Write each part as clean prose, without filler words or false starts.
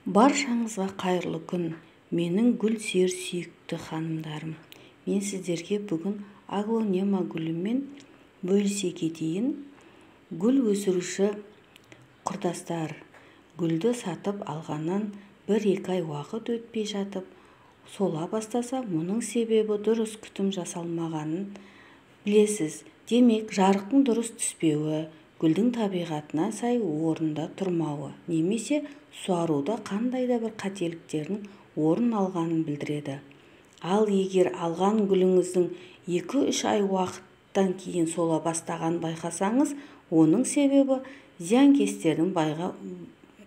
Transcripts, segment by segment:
Баршаңызға қайырлы күн, менің гүл сүйер сүйікті ханымдарым. Мен сіздерге бүгін аглонема гүлімен бөлісе кетейін. Гүл өсіруші құрдастар, гүлді сатып алғаннан 1-2 ай уақыт өтпей жатып, сола бастаса, мұның себебі дұрыс күтім жасалмағанын білесіз. Демек, жарықтың дұрыс түспеуі, гүлдің табиғатына сай орында тұрмауы, немесе суаруда қандай да бір қателіктердің орын алғанын білдіреді. Ал егер алған гүліңіздің 2-3 ай уақыттан кейін сола бастаған байқасаңыз, оның себебі зиянкестердің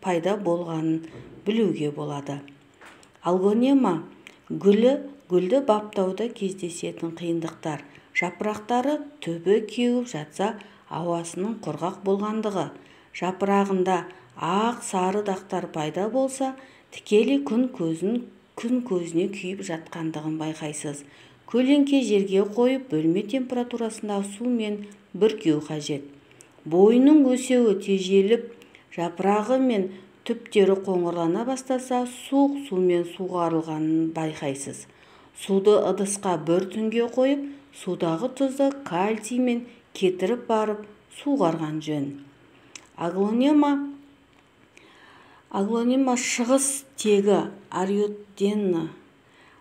пайда болғанын білуге болады. Аглонема гүлді баптауда кездесетін қиындықтар: жапырақтары түбі кеуіп жатса, ауасының құрғақ болғандығы, жапырағында ақ-сары дақтар пайда болса, тікелей күн көзіне күйіп жатқандығын байқайсыз. Көлеңке жерге қойып, бөлме температурасындағы сумен бүркеу қажет. Бойының өсуі тежеліп, жапырағы мен түптері қоңырлана бастаса, суық сумен суғарылғанын байқайсыз. Суды ыдысқа бір түнге қойып, судағы тұзды кальциймен кетіріп барып суғарған жөн. Аглонема шығыс тегі Ариоднена,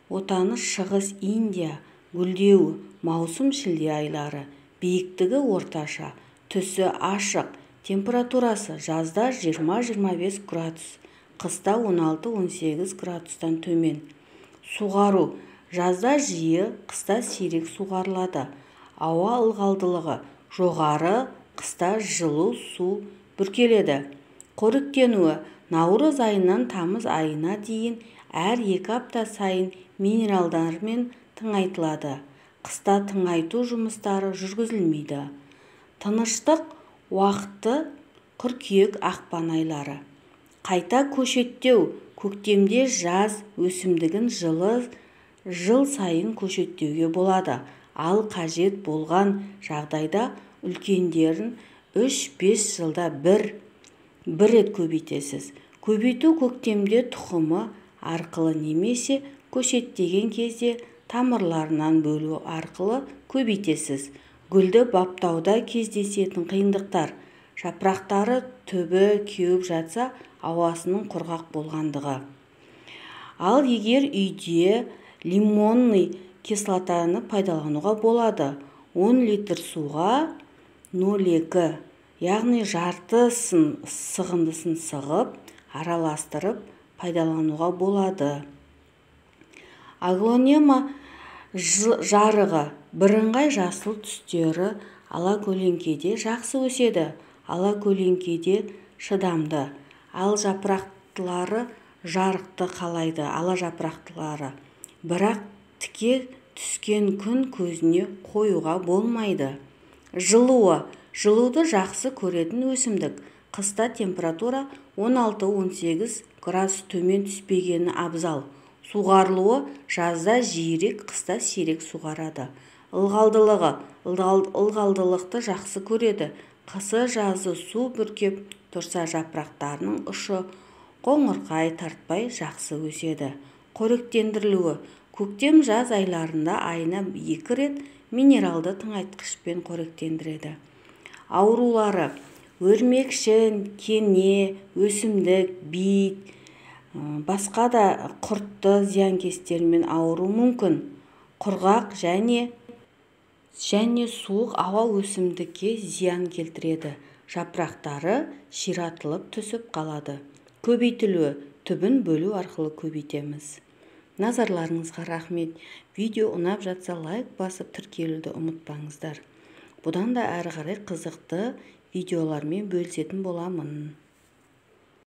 отаны шығыс Индия. Гүлдеуі маусым-шілде айлары. Биіктігі орташа, түсі ашық, температурасы жазда 20-25 градус, қыста 16-18 градустан төмен. Суғару: жазда жиі, қыста сирек суғарылады. Ауа ылғалдылығы жоғары, қыста жылу су бүркеледі. Қоректенуі: наурыз айынан тамыз айына дейін әр 2 апта сайын минералдармен тыңайтылады. Қыста тыңайту жұмыстары жүргізілмейді. Тыныштық уақыты қыркүйек-ақпан айлары. Қайта көшеттеу: көктемде жаз өсімдігін жыл сайын көшеттеуге болады. Ал қажет болған жағдайда үлкендерін 3-5 жылда бір рет көбейтесіз. Көбейту: көктемде тұқымы арқылы немесе көшеттеген кезде тамырларынан бөлу арқылы көбейтесіз. Гүлді баптауда кездесетін қиындықтар: жапырақтары түбі кеуіп жатса, ауасының құрғақ болғандығы. Ал егер үйде лимонный кислотаны пайдалануға болады. 10 литр суға 0,2, яғни жарты сығындысын сығып, араластырып пайдалануға болады. Аглонема жарығы: бірыңғай жасыл түстері ала-көлеңкеде жақсы өседі. Ала-көлеңкеде шыдамды. Ал жапырақтылары жарықты қалайды. Ала жапырақтылары. Бірақ тіке түскен күн көзіне қоюға болмайды. Жылуы: жылуды жақсы көретін өсімдік. Қыста температура 16-18 градус төмен түспегені абзал. Суғарылуы: жазда жиірек, қыста сирек суғарады. Ылғалдылығы: ылғалдылықты жақсы көреді. Қысы-жазы су бүркеп тұрса, жапырақтарының ұшы қоңырқай тартпай жақсы өседі. Қоректендірілуі: көктем-жаз айларында айына 2 рет минералды тыңайтқышпен қоректендіреді. Аурулары: өрмекшін, кене, өсімдік, бит, басқа да құртты зиянкестермен ауыру мүмкін. Құрғақ және суық ауа өсімдікке зиян келтіреді. Жапырақтары ширатылып түсіп қалады. Көбейтілуі: түбін бөлу арқылы көбейтеміз. Назарларыңызға рахмет. Видео ұнап жатса лайк басып тіркелуді ұмытпаңыздар. Бұдан да әрі қарай қызықты видеолармен бөлісетін боламын.